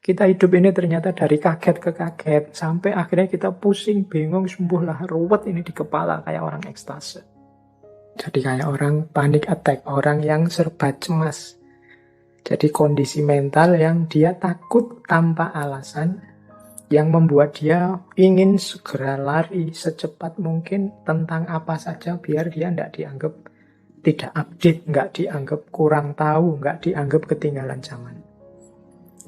Kita hidup ini ternyata dari kaget ke kaget, sampai akhirnya kita pusing, bingung, sembuhlah, ruwet ini di kepala kayak orang ekstase. Jadi kayak orang panic attack, orang yang serba cemas. Jadi kondisi mental yang dia takut tanpa alasan, yang membuat dia ingin segera lari secepat mungkin tentang apa saja biar dia tidak dianggap tidak update, nggak dianggap kurang tahu, nggak dianggap ketinggalan zaman.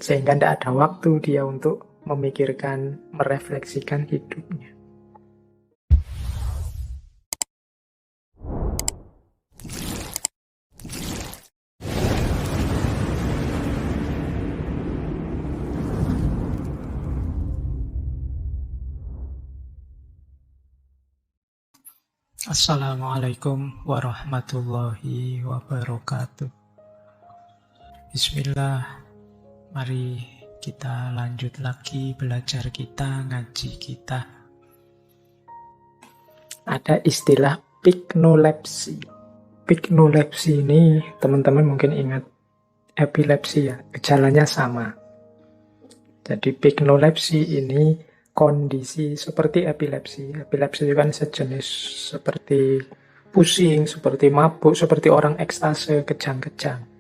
Sehingga tidak ada waktu dia untuk memikirkan, merefleksikan hidupnya. Assalamualaikum warahmatullahi wabarakatuh. Bismillah. Mari kita lanjut lagi belajar kita, ngaji kita. Ada istilah piknolepsi. Piknolepsi ini teman-teman mungkin ingat epilepsi ya, gejalanya sama. Jadi piknolepsi ini kondisi seperti epilepsi. Epilepsi itu kan sejenis seperti pusing, seperti mabuk, seperti orang ekstase, kejang-kejang.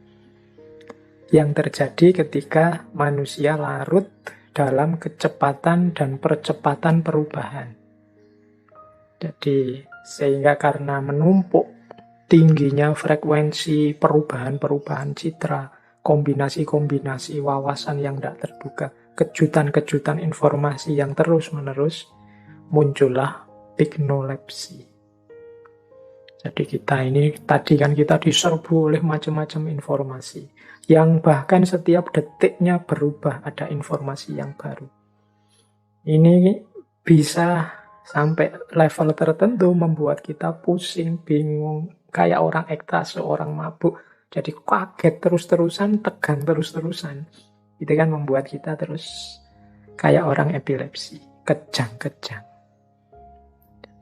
Yang terjadi ketika manusia larut dalam kecepatan dan percepatan perubahan. Jadi, sehingga karena menumpuk tingginya frekuensi perubahan-perubahan citra, kombinasi-kombinasi wawasan yang tidak terduga, kejutan-kejutan informasi yang terus-menerus, muncullah piknolepsi. Jadi kita ini, tadi kan kita diserbu oleh macam-macam informasi, yang bahkan setiap detiknya berubah, ada informasi yang baru. Ini bisa sampai level tertentu membuat kita pusing, bingung, kayak orang ekstase, orang mabuk. Jadi kaget terus-terusan, tegang terus-terusan. Itu kan membuat kita terus kayak orang epilepsi, kejang-kejang.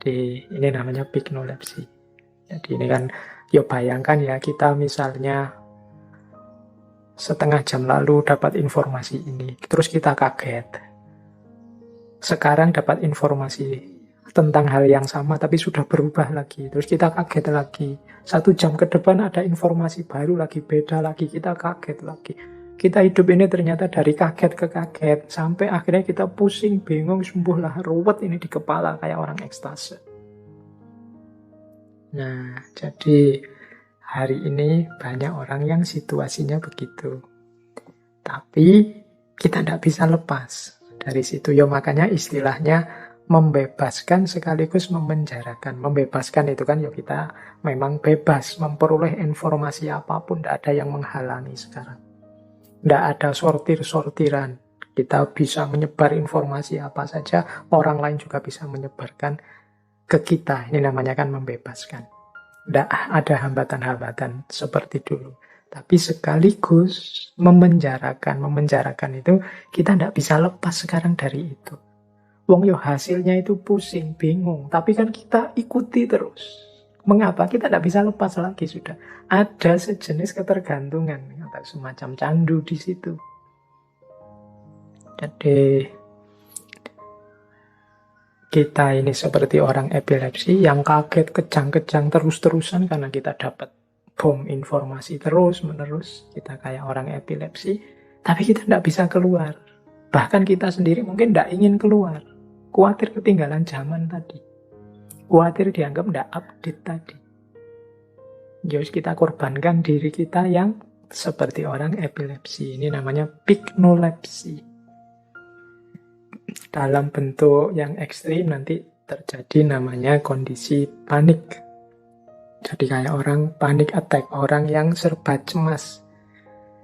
Jadi ini namanya piknolepsi. Jadi ini kan, ya bayangkan ya, kita misalnya setengah jam lalu dapat informasi ini, terus kita kaget. Sekarang dapat informasi tentang hal yang sama, tapi sudah berubah lagi. Terus kita kaget lagi. 1 jam ke depan ada informasi baru lagi, beda lagi, kita kaget lagi. Kita hidup ini ternyata dari kaget ke kaget, sampai akhirnya kita pusing, bingung, sembuhlah, ruwet ini di kepala kayak orang ekstase. Nah, jadi hari ini banyak orang yang situasinya begitu. Tapi kita tidak bisa lepas dari situ. Ya makanya istilahnya membebaskan sekaligus memenjarakan. Membebaskan itu kan ya kita memang bebas memperoleh informasi apapun, tidak ada yang menghalangi sekarang. Tidak ada sortir-sortiran. Kita bisa menyebar informasi apa saja, orang lain juga bisa menyebarkan ke kita. Ini namanya kan membebaskan. Tidak ada hambatan-hambatan seperti dulu. Tapi sekaligus memenjarakan. Memenjarakan itu kita tidak bisa lepas sekarang dari itu. Wong yo hasilnya itu pusing, bingung. Tapi kan kita ikuti terus. Mengapa? Kita tidak bisa lepas lagi sudah. Ada sejenis ketergantungan. Atau semacam candu di situ. Jadi kita ini seperti orang epilepsi yang kaget, kejang-kejang terus-terusan karena kita dapat bom informasi terus-menerus. Kita kayak orang epilepsi, tapi kita tidak bisa keluar. Bahkan kita sendiri mungkin tidak ingin keluar. Khawatir ketinggalan zaman tadi. Khawatir dianggap tidak update tadi. Jadi kita korbankan diri kita yang seperti orang epilepsi. Ini namanya piknolepsi. Dalam bentuk yang ekstrim nanti terjadi namanya kondisi panik. Jadi kayak orang panic attack, orang yang serba cemas.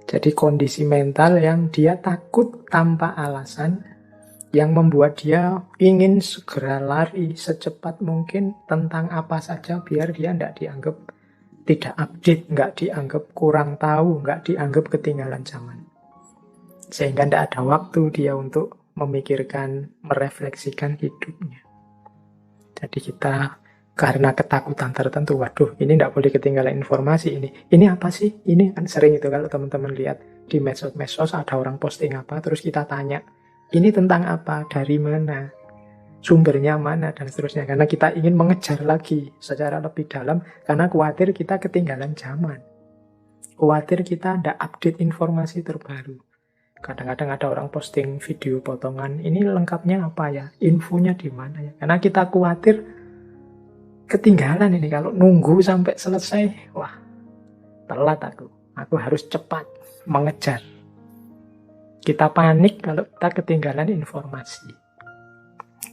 Jadi kondisi mental yang dia takut tanpa alasan, yang membuat dia ingin segera lari secepat mungkin tentang apa saja biar dia tidak dianggap tidak update, nggak dianggap kurang tahu, nggak dianggap ketinggalan zaman. Sehingga tidak ada waktu dia untuk memikirkan, merefleksikan hidupnya. Jadi kita karena ketakutan tertentu, waduh ini tidak boleh ketinggalan informasi ini. Ini apa sih? Ini kan sering itu kalau teman-teman lihat di medsos ada orang posting apa, terus kita tanya, ini tentang apa, dari mana, sumbernya mana, dan seterusnya. Karena kita ingin mengejar lagi secara lebih dalam, karena khawatir kita ketinggalan zaman. Khawatir kita ada update informasi terbaru. Kadang-kadang ada orang posting video potongan, ini lengkapnya apa ya, infonya di mana ya. Karena kita khawatir ketinggalan ini, kalau nunggu sampai selesai, wah, telat aku. Aku harus cepat mengejar. Kita panik kalau kita ketinggalan informasi.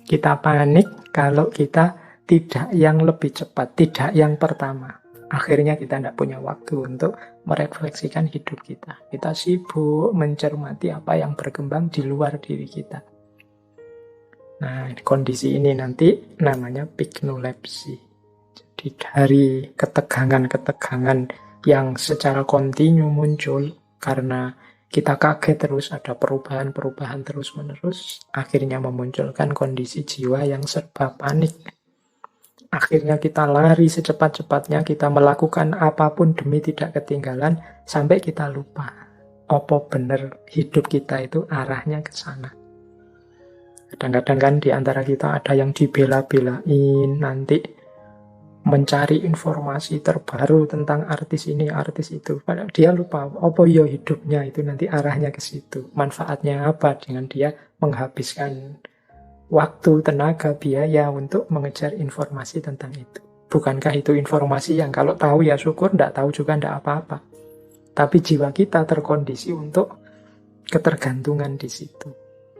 Kita panik kalau kita tidak yang lebih cepat, tidak yang pertama. Akhirnya kita tidak punya waktu untuk merefleksikan hidup kita. Kita sibuk mencermati apa yang berkembang di luar diri kita. Nah, kondisi ini nanti namanya pignolepsi. Jadi dari ketegangan-ketegangan yang secara kontinu muncul karena kita kaget terus, ada perubahan-perubahan terus-menerus, akhirnya memunculkan kondisi jiwa yang serba panik. Akhirnya kita lari secepat-cepatnya, kita melakukan apapun demi tidak ketinggalan, sampai kita lupa apa benar hidup kita itu arahnya ke sana. Kadang-kadang kan di antara kita ada yang dibela-belain, nanti mencari informasi terbaru tentang artis ini, artis itu. Padahal dia lupa, apa ya hidupnya itu nanti arahnya ke situ. Manfaatnya apa dengan dia menghabiskan waktu, tenaga, biaya untuk mengejar informasi tentang itu. Bukankah itu informasi yang kalau tahu ya syukur, tidak tahu juga tidak apa-apa. Tapi jiwa kita terkondisi untuk ketergantungan di situ.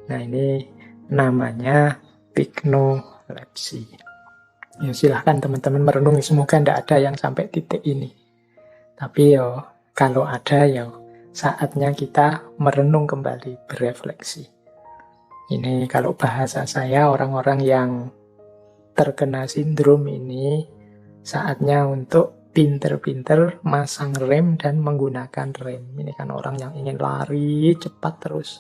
Nah, ini namanya pignolepsi. Ya silahkan teman-teman merenungi, semoga tidak ada yang sampai titik ini. Tapi yo, kalau ada ya saatnya kita merenung kembali, berefleksi. Ini kalau bahasa saya, orang-orang yang terkena sindrom ini saatnya untuk pinter-pinter masang rem dan menggunakan rem. Ini kan orang yang ingin lari cepat terus.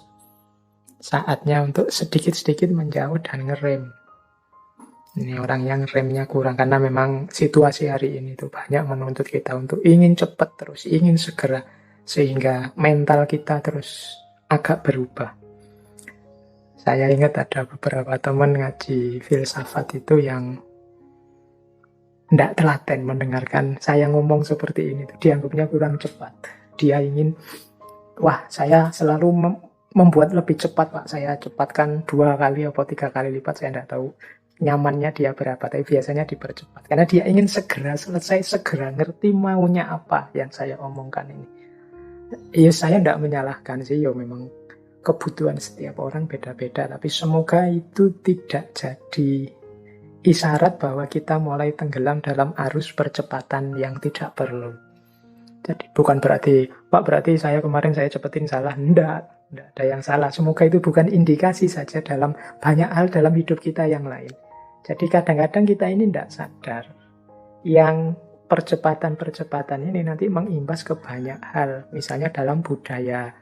Saatnya untuk sedikit-sedikit menjauh dan ngerem. Ini orang yang remnya kurang, karena memang situasi hari ini tuh banyak menuntut kita untuk ingin cepat terus, ingin segera, sehingga mental kita terus agak berubah. Saya ingat ada beberapa teman ngaji filsafat itu yang tidak telaten mendengarkan saya ngomong seperti ini, dianggapnya kurang cepat. Dia ingin, wah saya selalu membuat lebih cepat Pak, saya cepatkan 2 kali atau 3 kali lipat, saya tidak tahu nyamannya dia berapa, tapi biasanya dipercepat. Karena dia ingin segera selesai, segera ngerti maunya apa yang saya omongkan ini. Ya saya tidak menyalahkan sih, ya memang kebutuhan setiap orang beda-beda, tapi semoga itu tidak jadi isyarat bahwa kita mulai tenggelam dalam arus percepatan yang tidak perlu. Jadi bukan berarti, Pak berarti saya kemarin saya cepetin salah. Tidak ada yang salah. Semoga itu bukan indikasi saja dalam banyak hal dalam hidup kita yang lain. Jadi kadang-kadang kita ini tidak sadar. Yang percepatan-percepatan ini nanti mengimbas ke banyak hal. Misalnya dalam budaya.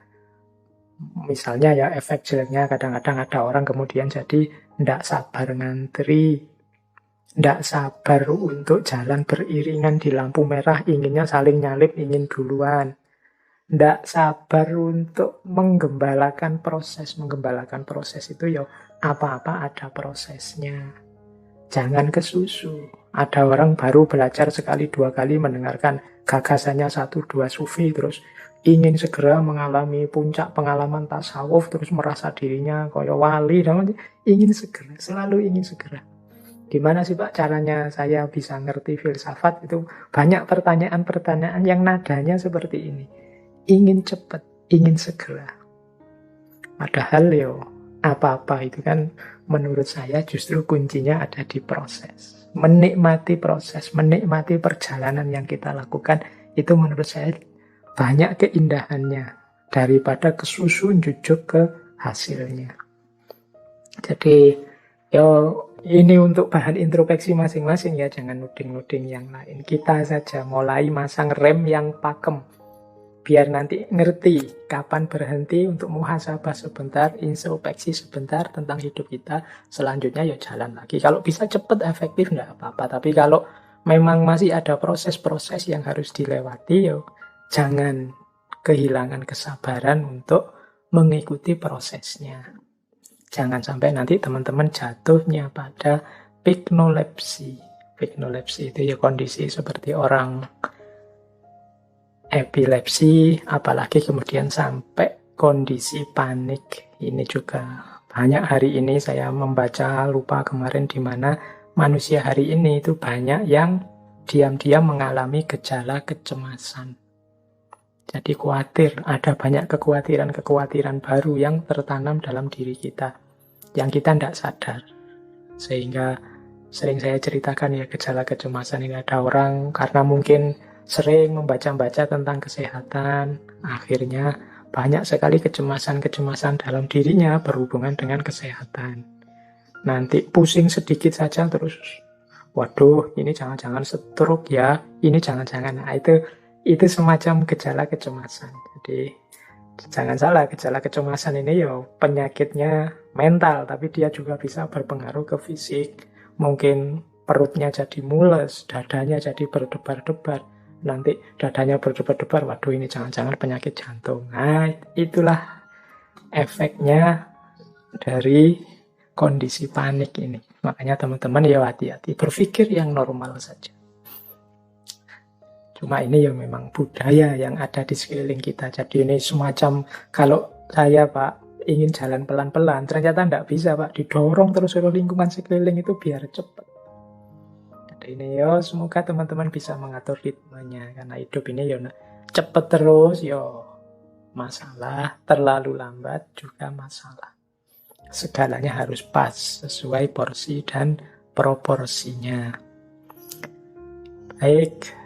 Misalnya ya efek jeleknya kadang-kadang ada orang kemudian jadi tidak sabar ngantri. Tidak sabar untuk jalan beriringan di lampu merah. Inginnya saling nyalip, ingin duluan. Tidak sabar untuk menggembalakan proses. Menggembalakan proses itu ya apa-apa ada prosesnya. Jangan kesusu. Ada orang baru belajar sekali 2 kali mendengarkan gagasannya 1-2 sufi, terus ingin segera mengalami puncak pengalaman tasawuf, terus merasa dirinya kayak wali, dan ingin segera, selalu ingin segera. Gimana sih Pak caranya saya bisa ngerti filsafat? Itu banyak pertanyaan-pertanyaan yang nadanya seperti ini. Ingin cepat, ingin segera. Padahal apa-apa itu kan menurut saya justru kuncinya ada di proses. Menikmati proses, menikmati perjalanan yang kita lakukan, itu menurut saya banyak keindahannya daripada kesusun jujuk ke hasilnya. Jadi ini untuk bahan introspeksi masing-masing ya, jangan nuding-nuding yang lain. Kita saja mulai masang rem yang pakem. Biar nanti ngerti kapan berhenti untuk muhasabah sebentar, introspeksi sebentar tentang hidup kita. Selanjutnya ya jalan lagi. Kalau bisa cepat, efektif, nggak apa-apa. Tapi kalau memang masih ada proses-proses yang harus dilewati, jangan kehilangan kesabaran untuk mengikuti prosesnya. Jangan sampai nanti teman-teman jatuhnya pada piknolepsi. Piknolepsi itu ya kondisi seperti orang epilepsi, apalagi kemudian sampai kondisi panik. Ini juga banyak hari ini saya membaca, lupa kemarin di mana manusia hari ini itu banyak yang diam-diam mengalami gejala kecemasan. Jadi khawatir, ada banyak kekhawatiran-kekhawatiran baru yang tertanam dalam diri kita, yang kita tidak sadar. Sehingga sering saya ceritakan ya gejala kecemasan ini, ada orang karena mungkin sering membaca-baca tentang kesehatan, akhirnya banyak sekali kecemasan-kecemasan dalam dirinya berhubungan dengan kesehatan. Nanti pusing sedikit saja terus, waduh ini jangan-jangan stroke ya, ini jangan-jangan. Nah, itu semacam gejala kecemasan. Jadi jangan salah, gejala kecemasan ini ya penyakitnya mental, tapi dia juga bisa berpengaruh ke fisik. Mungkin perutnya jadi mules, dadanya jadi berdebar-debar. Nanti dadanya berdebar-debar, waduh ini jangan-jangan penyakit jantung. Nah, itulah efeknya dari kondisi panik ini. Makanya teman-teman ya hati-hati, berpikir yang normal saja. Cuma ini ya memang budaya yang ada di sekeliling kita. Jadi ini semacam, kalau saya Pak ingin jalan pelan-pelan, ternyata tidak bisa Pak, didorong terus oleh lingkungan sekeliling itu biar cepat. Jadi ini ya semoga teman-teman bisa mengatur ritmenya, karena hidup ini ya cepat terus ya masalah, terlalu lambat juga masalah. Segalanya harus pas, sesuai porsi dan proporsinya. Baik.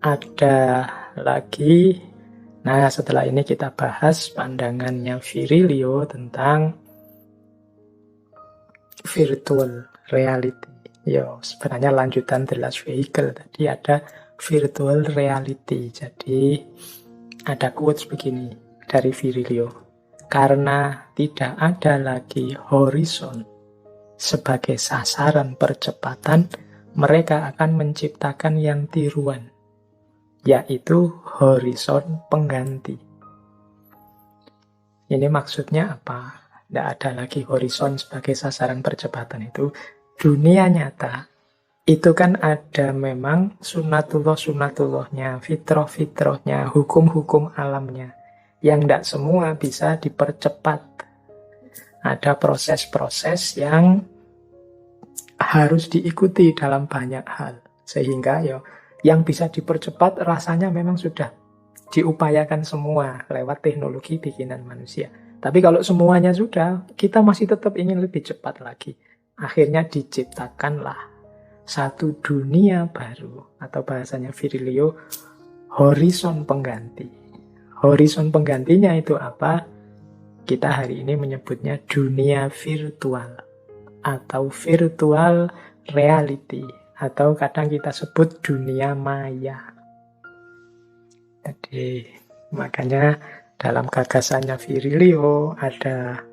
Ada lagi. Nah, setelah ini kita bahas pandangannya Virilio tentang virtual reality. Yo, sebenarnya lanjutan The Last Vehicle. Tadi ada virtual reality. Jadi ada quotes begini dari Virilio. Karena tidak ada lagi horizon sebagai sasaran percepatan, mereka akan menciptakan yang tiruan, yaitu horizon pengganti. Ini maksudnya apa? Tidak ada lagi horizon sebagai sasaran percepatan itu. Dunia nyata itu kan ada memang sunatullah-sunatullahnya, fitrah-fitrahnya, hukum-hukum alamnya, yang tidak semua bisa dipercepat. Ada proses-proses yang harus diikuti dalam banyak hal. Sehingga yang bisa dipercepat rasanya memang sudah diupayakan semua lewat teknologi bikinan manusia. Tapi kalau semuanya sudah, kita masih tetap ingin lebih cepat lagi. Akhirnya diciptakanlah satu dunia baru, atau bahasanya Virilio, horizon pengganti. Horizon penggantinya itu apa? Kita hari ini menyebutnya dunia virtual atau virtual reality, atau kadang kita sebut dunia maya. Jadi makanya dalam gagasannya Virilio ada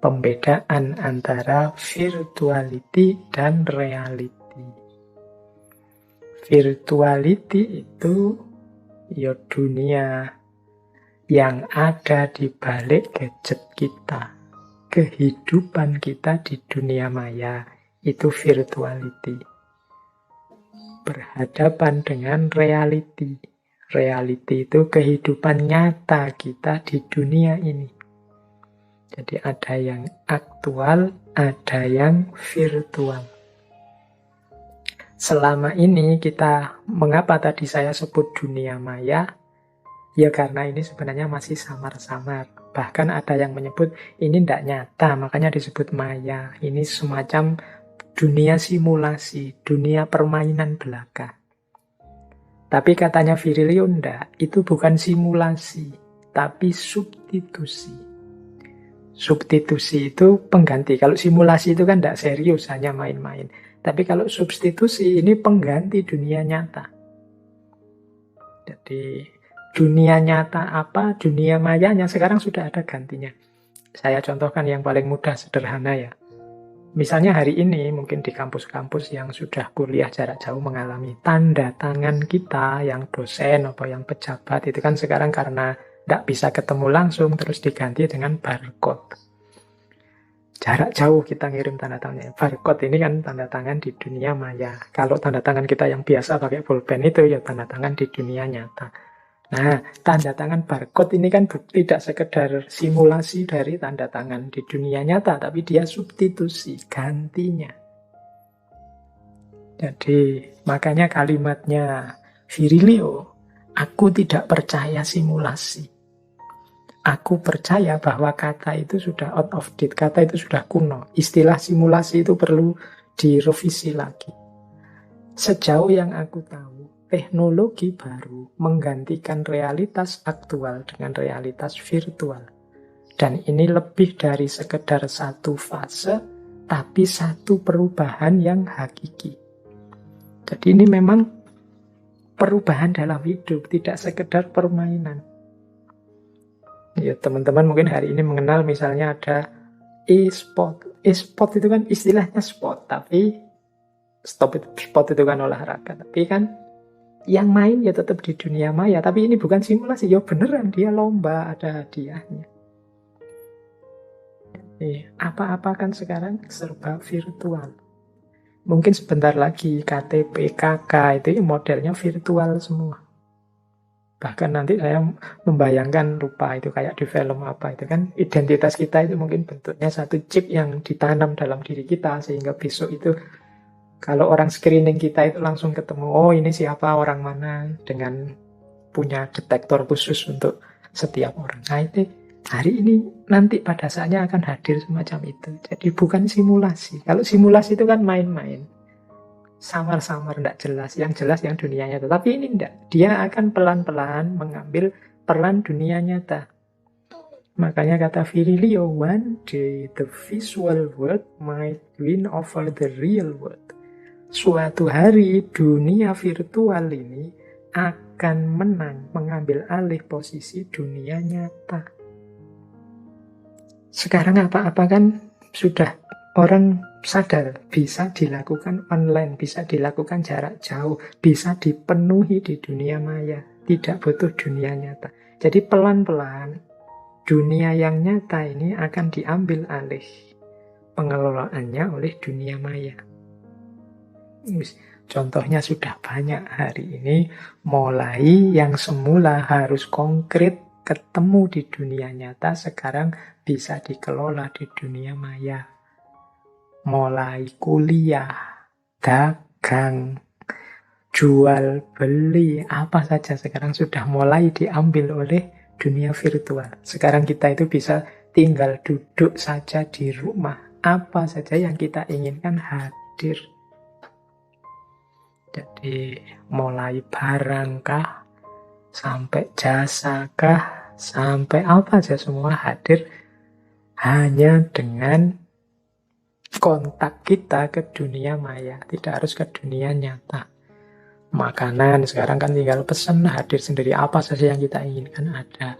pembedaan antara virtuality dan reality. Virtuality itu ya dunia yang ada di balik gadget kita. Kehidupan kita di dunia maya itu virtuality. Berhadapan dengan reality. Reality itu kehidupan nyata kita di dunia ini. Jadi ada yang aktual, ada yang virtual. Selama ini kita, mengapa tadi saya sebut dunia maya? Ya karena ini sebenarnya masih samar-samar. Bahkan ada yang menyebut ini tidak nyata, makanya disebut maya. Ini semacam dunia simulasi, dunia permainan belaka. Tapi katanya Virilio enggak, itu bukan simulasi, tapi substitusi. Substitusi itu pengganti. Kalau simulasi itu kan tidak serius, hanya main-main. Tapi kalau substitusi ini pengganti dunia nyata. Jadi dunia nyata apa, dunia mayanya sekarang sudah ada gantinya. Saya contohkan yang paling mudah, sederhana ya. Misalnya hari ini mungkin di kampus-kampus yang sudah kuliah jarak jauh mengalami tanda tangan kita yang dosen atau yang pejabat itu kan sekarang karena tidak bisa ketemu langsung terus diganti dengan barcode. Jarak jauh kita ngirim tanda tangannya. Barcode ini kan tanda tangan di dunia maya. Kalau tanda tangan kita yang biasa pakai pulpen itu ya tanda tangan di dunia nyata. Nah, tanda tangan barcode ini kan tidak sekedar simulasi dari tanda tangan di dunia nyata, tapi dia substitusi, gantinya. Jadi, makanya kalimatnya Virilio, aku tidak percaya simulasi. Aku percaya bahwa kata itu sudah out of date, kata itu sudah kuno. Istilah simulasi itu perlu direvisi lagi. Sejauh yang aku tahu, teknologi baru menggantikan realitas aktual dengan realitas virtual. Dan ini lebih dari sekedar satu fase, tapi satu perubahan yang hakiki. Jadi ini memang perubahan dalam hidup, tidak sekedar permainan. Ya, teman-teman mungkin hari ini mengenal misalnya ada e-sport. E-sport itu kan istilahnya sport, tapi sport itu kan olahraga. Tapi kan yang main ya tetap di dunia maya, tapi ini bukan simulasi, ya beneran dia lomba, ada hadiahnya. Apa-apa kan sekarang serba virtual. Mungkin sebentar lagi KTP, KK itu modelnya virtual semua. Bahkan nanti saya membayangkan, lupa itu kayak di film apa, itu kan identitas kita itu mungkin bentuknya satu chip yang ditanam dalam diri kita, sehingga besok itu kalau orang screening kita itu langsung ketemu, oh ini siapa, orang mana, dengan punya detektor khusus untuk setiap orang. Nah itu hari ini nanti pada saatnya akan hadir semacam itu. Jadi bukan simulasi. Kalau simulasi itu kan main-main, samar-samar, tidak jelas. Yang jelas yang dunia nyata. Tapi ini tidak. Dia akan pelan-pelan mengambil peran dunia nyata. Makanya kata Virilio, one day the visual world might win over the real world. Suatu hari dunia virtual ini akan menang, mengambil alih posisi dunia nyata. Sekarang apa-apa kan sudah orang sadar bisa dilakukan online, bisa dilakukan jarak jauh, bisa dipenuhi di dunia maya, tidak butuh dunia nyata. Jadi pelan-pelan dunia yang nyata ini akan diambil alih pengelolaannya oleh dunia maya. Contohnya sudah banyak hari ini, mulai yang semula harus konkret ketemu di dunia nyata, sekarang bisa dikelola di dunia maya. Mulai kuliah, dagang, jual, beli, apa saja sekarang sudah mulai diambil oleh dunia virtual. Sekarang kita itu bisa tinggal duduk saja di rumah, apa saja yang kita inginkan hadir. Jadi mulai barangkah, sampai jasakah, sampai apa saja semua hadir hanya dengan kontak kita ke dunia maya, tidak harus ke dunia nyata. Makanan sekarang kan tinggal pesan, hadir sendiri, apa saja yang kita inginkan ada.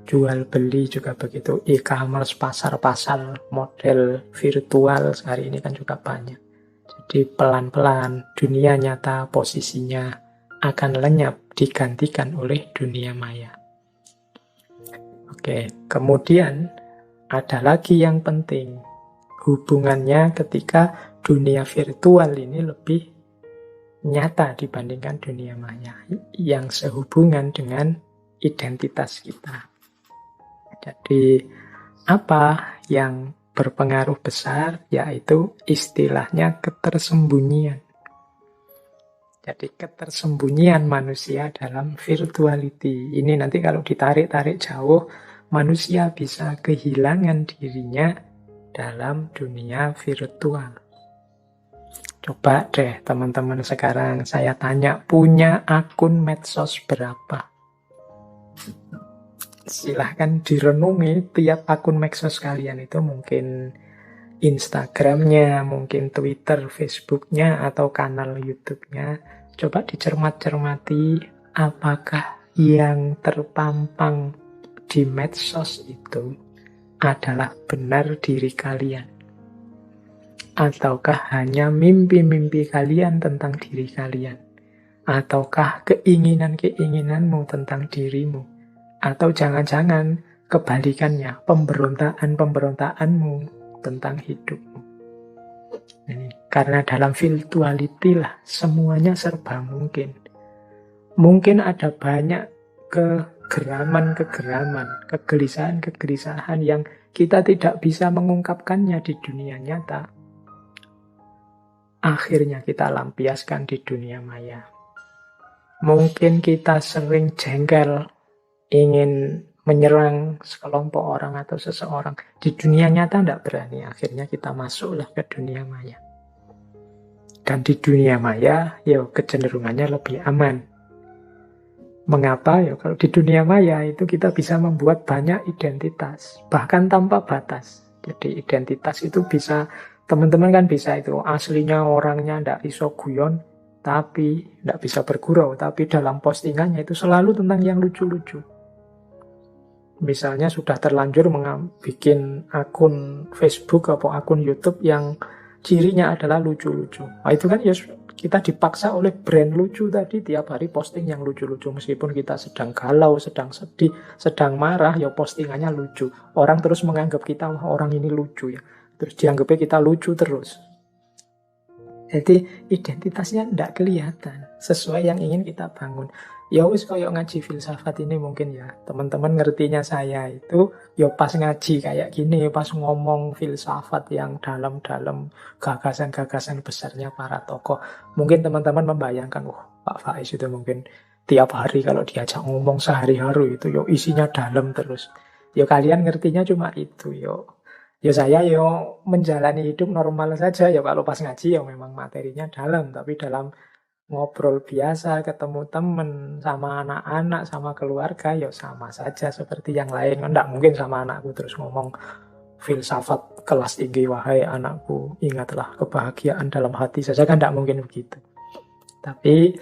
Jual beli juga begitu, e-commerce, pasar-pasar model virtual hari ini kan juga banyak. Jadi pelan-pelan dunia nyata posisinya akan lenyap, digantikan oleh dunia maya. Oke, kemudian ada lagi yang penting, hubungannya ketika dunia virtual ini lebih nyata dibandingkan dunia maya, yang sehubungan dengan identitas kita. Jadi apa yang berpengaruh besar, yaitu istilahnya ketersembunyian. Jadi ketersembunyian manusia dalam virtuality. Ini nanti kalau ditarik-tarik jauh, manusia bisa kehilangan dirinya dalam dunia virtual. Coba deh teman-teman sekarang saya tanya, punya akun medsos berapa? Silahkan direnungi tiap akun medsos kalian itu, mungkin Instagramnya, mungkin Twitter, Facebooknya, atau kanal YouTube-nya. Coba dicermat-cermati apakah yang terpampang di medsos itu adalah benar diri kalian. Ataukah hanya mimpi-mimpi kalian tentang diri kalian? Ataukah keinginan-keinginanmu tentang dirimu? Atau jangan-jangan kebalikannya, pemberontakan-pemberontakanmu tentang hidupmu. Ini, karena dalam virtuality lah, semuanya serba mungkin. Mungkin ada banyak kegeraman-kegeraman, kegelisahan-kegelisahan yang kita tidak bisa mengungkapkannya di dunia nyata. Akhirnya kita lampiaskan di dunia maya. Mungkin kita sering jengkel, ingin menyerang sekelompok orang atau seseorang. Di dunia nyata tidak berani. Akhirnya kita masuklah ke dunia maya. Dan di dunia maya, ya kecenderungannya lebih aman. Mengapa? Ya kalau di dunia maya itu kita bisa membuat banyak identitas. Bahkan tanpa batas. Jadi identitas itu bisa, teman-teman kan bisa itu, aslinya orangnya tidak iso guyon, tapi tidak bisa bergurau. Tapi dalam postingannya itu selalu tentang yang lucu-lucu. Misalnya sudah terlanjur bikin akun Facebook atau akun YouTube yang cirinya adalah lucu-lucu. Nah, itu kan ya kita dipaksa oleh brand lucu tadi tiap hari posting yang lucu-lucu. Meskipun kita sedang galau, sedang sedih, sedang marah, ya postingannya lucu. Orang terus menganggap kita, wah orang ini lucu ya. Terus dianggapnya kita lucu terus. Jadi identitasnya tidak kelihatan sesuai yang ingin kita bangun. Ya wis kayak ngaji filsafat ini mungkin ya. Teman-teman ngertinya saya itu ya pas ngaji kayak gini, pas ngomong filsafat yang dalam-dalam, gagasan-gagasan besarnya para tokoh. Mungkin teman-teman membayangkan, wah Pak Faiz itu mungkin tiap hari kalau diajak ngomong sehari-hari itu yo isinya dalam terus. Yo kalian ngertinya cuma itu yo. Ya saya yo menjalani hidup normal saja ya, kalau pas ngaji ya memang materinya dalam, tapi dalam ngobrol biasa, ketemu temen, sama anak-anak, sama keluarga ya sama saja seperti yang lain. Nggak mungkin sama anakku terus ngomong filsafat kelas tinggi, wahai anakku ingatlah kebahagiaan dalam hati saja, kan nggak mungkin begitu. Tapi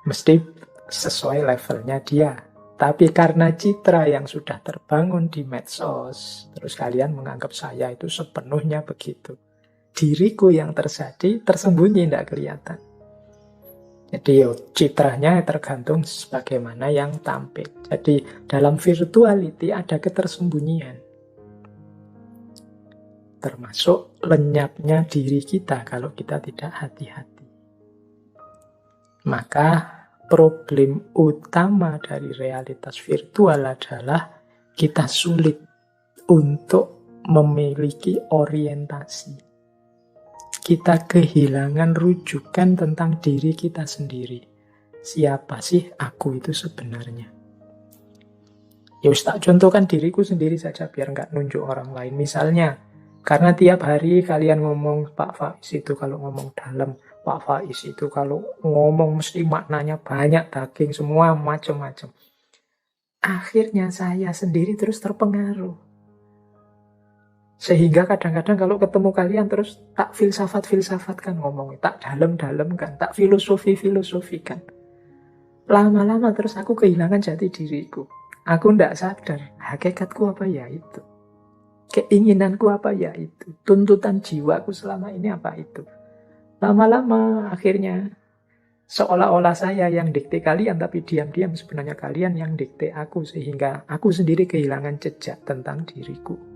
mesti sesuai levelnya dia. Tapi karena citra yang sudah terbangun di medsos, terus kalian menganggap saya itu sepenuhnya begitu. Diriku yang tersembunyi tidak kelihatan. Jadi citranya tergantung sebagaimana yang tampil. Jadi dalam virtuality ada ketersembunyian. Termasuk lenyapnya diri kita kalau kita tidak hati-hati. Maka problem utama dari realitas virtual adalah kita sulit untuk memiliki orientasi. Kita kehilangan rujukan tentang diri kita sendiri. Siapa sih aku itu sebenarnya? Ya tak contohkan diriku sendiri saja biar nggak nunjuk orang lain. Misalnya, karena tiap hari kalian ngomong Pak Faiz itu kalau ngomong dalam, Pak Faiz itu kalau ngomong mesti maknanya banyak, daging, semua macam-macam. Akhirnya saya sendiri terus terpengaruh. Sehingga kadang-kadang kalau ketemu kalian terus tak filsafat-filsafatkan ngomongnya, tak dalam-dalamkan, tak filosofi-filosofikan. Lama-lama terus aku kehilangan jati diriku. Aku tidak sadar, hakikatku apa ya itu. Keinginanku apa ya itu. Tuntutan jiwaku selama ini apa itu. Lama-lama akhirnya seolah-olah saya yang dikte kalian, tapi diam-diam sebenarnya kalian yang dikte aku, sehingga aku sendiri kehilangan jejak tentang diriku.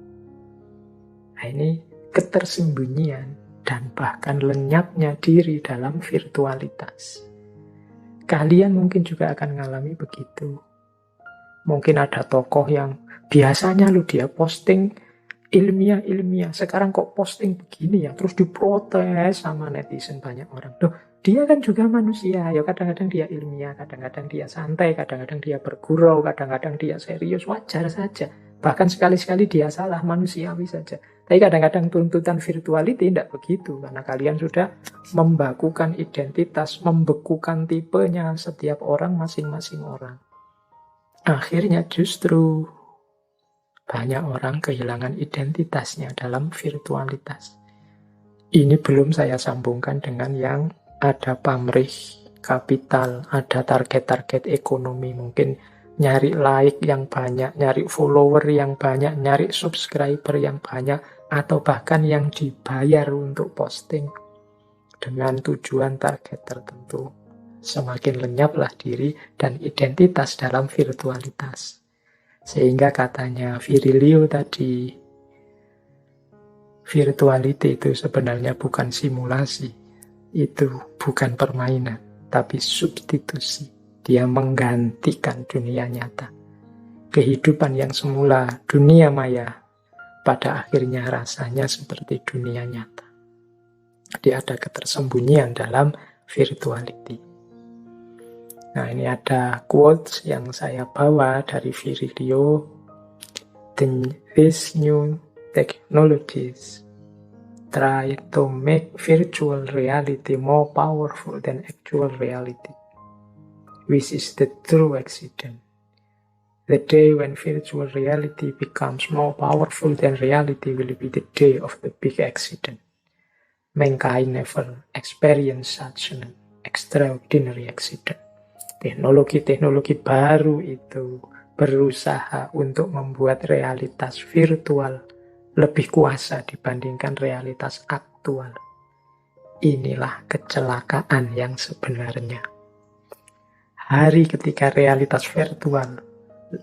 Nah ini ketersembunyian dan bahkan lenyapnya diri dalam virtualitas. Kalian mungkin juga akan mengalami begitu. Mungkin ada tokoh yang biasanya dia posting ilmiah-ilmiah. Sekarang kok posting begini ya, terus diprotes sama netizen banyak orang. Loh, dia kan juga manusia. Ya kadang-kadang dia ilmiah, kadang-kadang dia santai, kadang-kadang dia bergurau, kadang-kadang dia serius. Wajar saja. Bahkan sekali-sekali dia salah, manusiawi saja. Tapi kadang-kadang tuntutan virtuality tidak begitu. Karena kalian sudah membakukan identitas, membekukan tipenya setiap orang, masing-masing orang. Akhirnya justru banyak orang kehilangan identitasnya dalam virtualitas. Ini belum saya sambungkan dengan yang ada pamrih kapital, ada target-target ekonomi. Mungkin nyari like yang banyak, nyari follower yang banyak, nyari subscriber yang banyak, atau bahkan yang dibayar untuk posting dengan tujuan target tertentu. Semakin lenyaplah diri dan identitas dalam virtualitas. Sehingga katanya Virilio tadi, virtuality itu sebenarnya bukan simulasi, itu bukan permainan, tapi substitusi. Dia menggantikan dunia nyata. Kehidupan yang semula dunia maya, pada akhirnya rasanya seperti dunia nyata. Dia ada ketersembunyian dalam virtuality. Nah, ini ada quotes yang saya bawa dari Virilio. These new technologies try to make virtual reality more powerful than actual reality, which is the true accident. The day when virtual reality becomes more powerful than reality will be the day of the big accident. Mankind never experienced such an extraordinary accident. Teknologi-teknologi baru itu berusaha untuk membuat realitas virtual lebih kuasa dibandingkan realitas aktual. Inilah kecelakaan yang sebenarnya. Hari ketika realitas virtual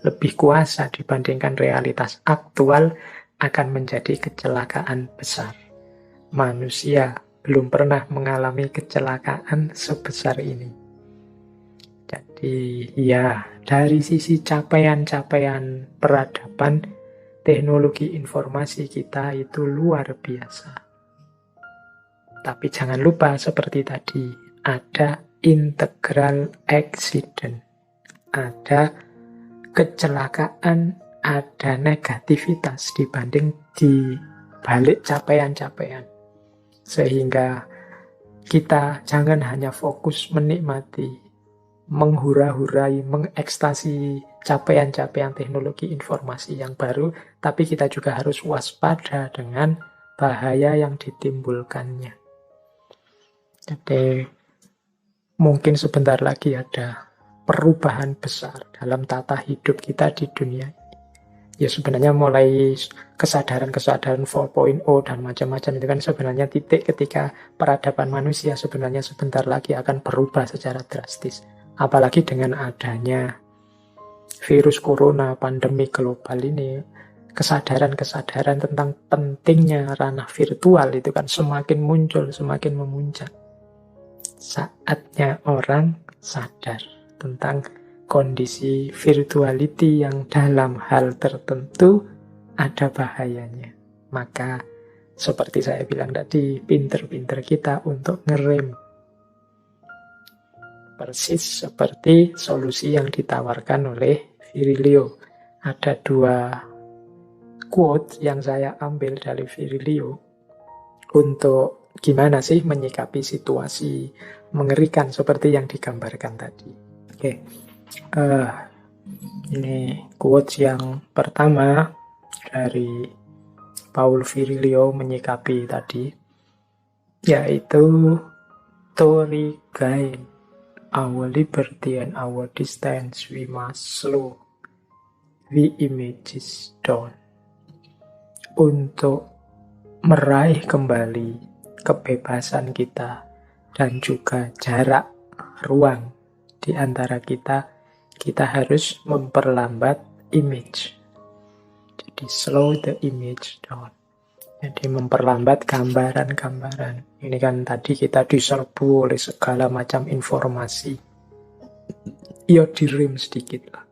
lebih kuasa dibandingkan realitas aktual akan menjadi kecelakaan besar. Manusia belum pernah mengalami kecelakaan sebesar ini. Jadi ya, dari sisi capaian-capaian peradaban, teknologi informasi kita itu luar biasa. Tapi jangan lupa seperti tadi, ada integral accident, ada kecelakaan, ada negativitas dibanding di balik capaian-capaian. Sehingga kita jangan hanya fokus menikmati, menghura-hurai, mengekstasi capaian-capaian teknologi informasi yang baru, tapi kita juga harus waspada dengan bahaya yang ditimbulkannya. Jadi mungkin sebentar lagi ada perubahan besar dalam tata hidup kita di dunia. Ya sebenarnya mulai kesadaran-kesadaran 4.0 dan macam-macam itu kan sebenarnya titik ketika peradaban manusia sebenarnya sebentar lagi akan berubah secara drastis. Apalagi dengan adanya virus corona, pandemi global ini, kesadaran-kesadaran tentang pentingnya ranah virtual itu kan semakin muncul, semakin memuncak. Saatnya orang sadar tentang kondisi virtuality yang dalam hal tertentu ada bahayanya. Maka seperti saya bilang tadi, pinter-pinter kita untuk ngerem. Persis seperti solusi yang ditawarkan oleh Virilio. Ada dua quote yang saya ambil dari Virilio untuk gimana sih menyikapi situasi mengerikan seperti yang digambarkan tadi. Oke. Ini quote yang pertama dari Paul Virilio menyikapi tadi, yaitu to regain our liberty and our distance, we must slow the images down. Untuk meraih kembali kebebasan kita dan juga jarak ruang di antara kita, kita harus memperlambat image. Jadi slow the image down. Jadi memperlambat gambaran-gambaran. Ini kan tadi kita diserbu oleh segala macam informasi. Ya direm sedikit lah.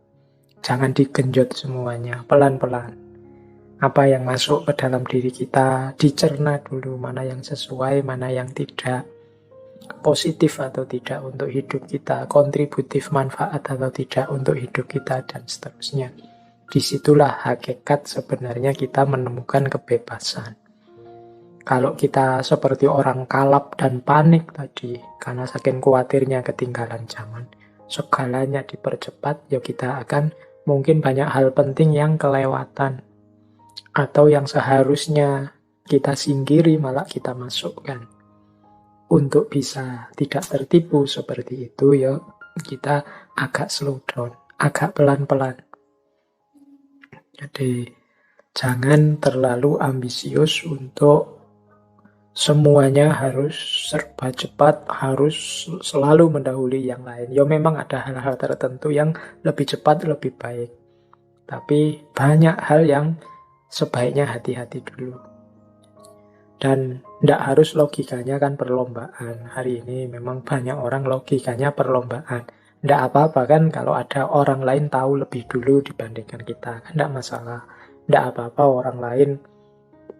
Jangan digenjot semuanya, pelan-pelan. Apa yang masuk ke dalam diri kita, dicerna dulu mana yang sesuai, mana yang tidak. Positif atau tidak untuk hidup kita, kontributif manfaat atau tidak untuk hidup kita, dan seterusnya. Disitulah hakikat sebenarnya kita menemukan kebebasan. Kalau kita seperti orang kalap dan panik tadi, karena saking khawatirnya ketinggalan zaman, segalanya dipercepat, ya kita akan mungkin banyak hal penting yang kelewatan. Atau yang seharusnya kita singkiri malah kita masukkan. Untuk bisa tidak tertipu seperti itu, ya kita agak slow down, agak pelan-pelan. Jadi jangan terlalu ambisius untuk semuanya harus serba cepat, harus selalu mendahului yang lain. Ya memang ada hal-hal tertentu yang lebih cepat, lebih baik. Tapi banyak hal yang sebaiknya hati-hati dulu. Dan tidak harus logikanya kan perlombaan. Hari ini memang banyak orang logikanya perlombaan. Tidak apa-apa kan kalau ada orang lain tahu lebih dulu dibandingkan kita. Kan tidak masalah. Tidak apa-apa orang lain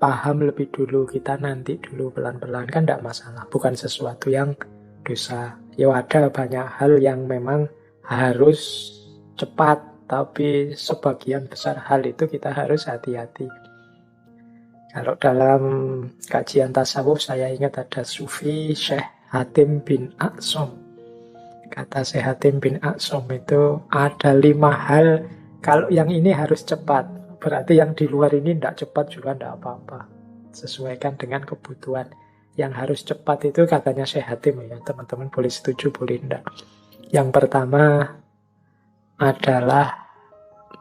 paham lebih dulu, kita nanti dulu pelan-pelan. Kan tidak masalah. Bukan sesuatu yang dosa. Ya ada banyak hal yang memang harus cepat. Tapi sebagian besar hal itu kita harus hati-hati. Kalau dalam kajian tasawuf saya ingat ada Sufi Syekh Hatim bin Aqsom. Kata Syekh Hatim bin Aqsom itu ada 5 hal, kalau yang ini harus cepat. Berarti yang di luar ini tidak cepat juga tidak apa-apa. Sesuaikan dengan kebutuhan. Yang harus cepat itu katanya Syekh Hatim ya. Teman-teman boleh setuju, boleh tidak. Yang pertama adalah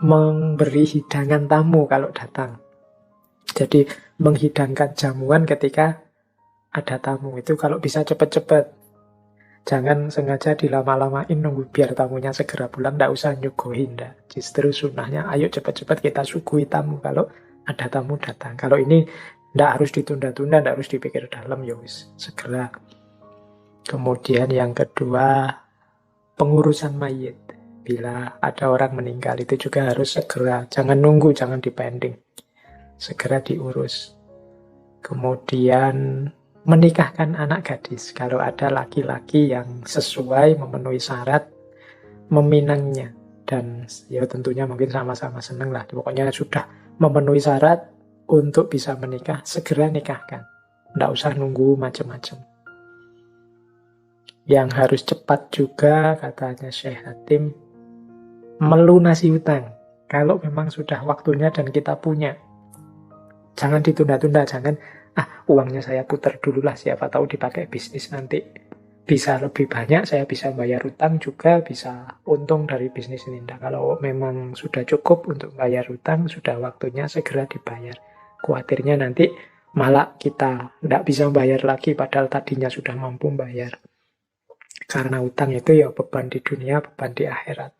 memberi hidangan tamu kalau datang. Jadi menghidangkan jamuan ketika ada tamu itu kalau bisa cepat-cepat. Jangan sengaja dilama-lamain nunggu biar tamunya segera pulang, tidak usah nyuguhin. Justru sunnahnya ayo cepat-cepat kita suguhi tamu kalau ada tamu datang. Kalau ini tidak harus ditunda-tunda, tidak harus dipikir dalam, ya wis segera. Kemudian yang kedua, pengurusan mayit. Bila ada orang meninggal itu juga harus segera, jangan nunggu, jangan dipending. Segera diurus. Kemudian menikahkan anak gadis. Kalau ada laki-laki yang sesuai memenuhi syarat, meminangnya. Dan ya tentunya mungkin sama-sama senang lah. Pokoknya sudah memenuhi syarat untuk bisa menikah, segera nikahkan. Tidak usah nunggu macam-macam. Yang harus cepat juga, katanya Syekh Hatim, melunasi hutang. Kalau memang sudah waktunya dan kita punya. Jangan ditunda-tunda, jangan uangnya saya putar dulu lah, siapa tahu dipakai bisnis nanti bisa lebih banyak, saya bisa bayar hutang juga, bisa untung dari bisnis ini. Nah, kalau memang sudah cukup untuk bayar hutang, sudah waktunya segera dibayar. Khawatirnya nanti malah kita tidak bisa bayar lagi padahal tadinya sudah mampu bayar. Karena hutang itu ya beban di dunia, beban di akhirat.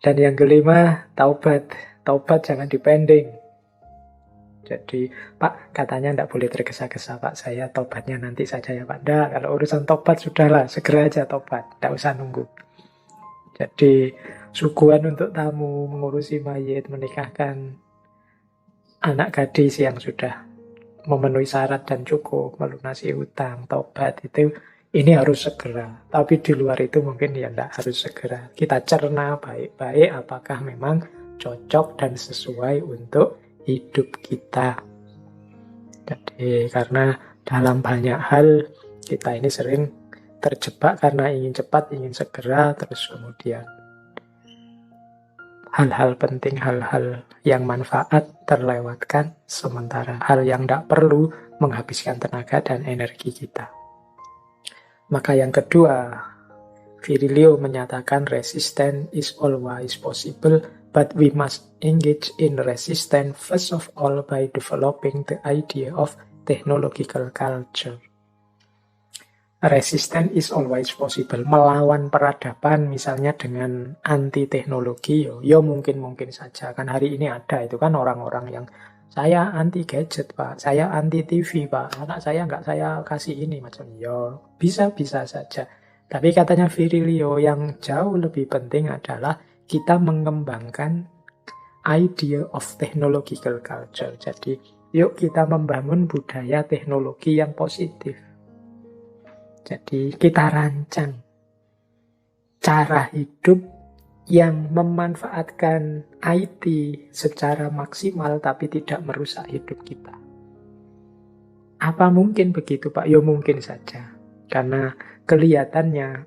Dan yang kelima, taubat. Taubat jangan dipending. Jadi, Pak, katanya tidak boleh tergesa-gesa, Pak. Saya tobatnya nanti saja ya, Pak. Tidak, kalau urusan tobat sudahlah, segera aja tobat. Tidak usah nunggu. Jadi, suguhan untuk tamu, mengurusi mayit, menikahkan anak gadis yang sudah memenuhi syarat dan cukup, melunasi hutang, tobat, itu ini harus segera. Tapi di luar itu mungkin ya tidak harus segera. Kita cerna baik-baik apakah memang cocok dan sesuai untuk hidup kita. Jadi karena dalam banyak hal kita ini sering terjebak karena ingin cepat, ingin segera, terus kemudian hal-hal penting, hal-hal yang manfaat terlewatkan, sementara hal yang tidak perlu menghabiskan tenaga dan energi kita. Maka yang kedua, Virilio menyatakan resistance is always possible, but we must engage in resistance first of all by developing the idea of technological culture. Resistance is always possible. Melawan peradaban misalnya dengan anti-teknologi, ya mungkin-mungkin saja. Kan hari ini ada itu kan orang-orang yang saya anti gadget, Pak. Saya anti TV, Pak. Anak saya nggak saya kasih ini macam. Ya bisa-bisa saja. Tapi katanya Virilio yang jauh lebih penting adalah kita mengembangkan idea of technological culture. Jadi, yuk kita membangun budaya teknologi yang positif. Jadi, kita rancang cara hidup yang memanfaatkan IT secara maksimal tapi tidak merusak hidup kita. Apa mungkin begitu, Pak? Ya mungkin saja. Karena kelihatannya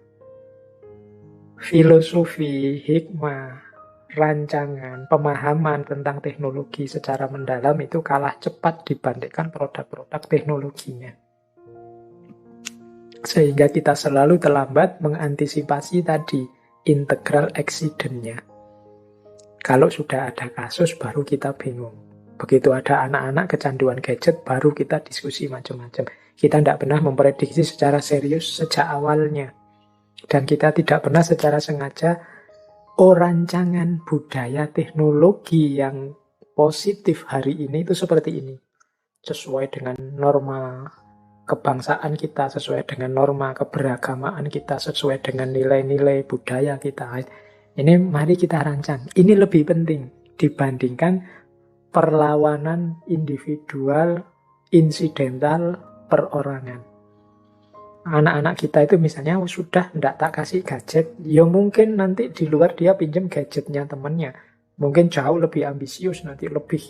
filosofi, hikmah, rancangan, pemahaman tentang teknologi secara mendalam itu kalah cepat dibandingkan produk-produk teknologinya. Sehingga kita selalu terlambat mengantisipasi tadi integral accident-nya. Kalau sudah ada kasus, baru kita bingung. Begitu ada anak-anak kecanduan gadget, baru kita diskusi macam-macam. Kita tidak pernah memprediksi secara serius sejak awalnya. Dan kita tidak pernah secara sengaja, rancangan budaya teknologi yang positif hari ini itu seperti ini. Sesuai dengan norma kebangsaan kita, sesuai dengan norma keberagamaan kita, sesuai dengan nilai-nilai budaya kita. Ini mari kita rancang. Ini lebih penting dibandingkan perlawanan individual, insidental, perorangan. Anak-anak kita itu misalnya sudah tidak tak kasih gadget, ya mungkin nanti di luar dia pinjam gadgetnya temannya. Mungkin jauh lebih ambisius, nanti lebih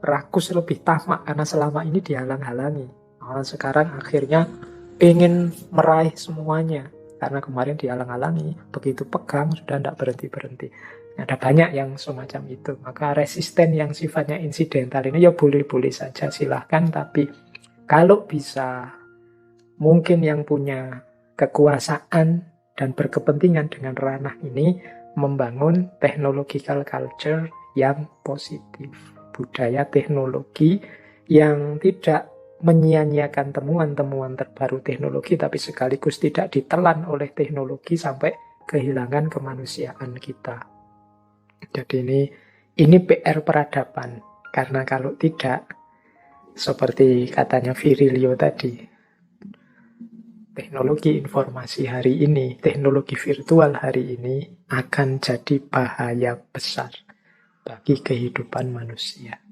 rakus, lebih tamak, karena selama ini dihalang-halangi. Orang sekarang akhirnya ingin meraih semuanya, karena kemarin dihalang-halangi. Begitu pegang, sudah tidak berhenti-berhenti. Ada banyak yang semacam itu. Maka resisten yang sifatnya insidental ini ya boleh-boleh saja, silahkan. Tapi kalau bisa, mungkin yang punya kekuasaan dan berkepentingan dengan ranah ini membangun technological culture yang positif. Budaya teknologi yang tidak menyia-nyiakan temuan-temuan terbaru teknologi, tapi sekaligus tidak ditelan oleh teknologi sampai kehilangan kemanusiaan kita. Jadi ini PR peradaban. Karena kalau tidak, seperti katanya Virilio tadi, teknologi informasi hari ini, teknologi virtual hari ini akan jadi bahaya besar bagi kehidupan manusia.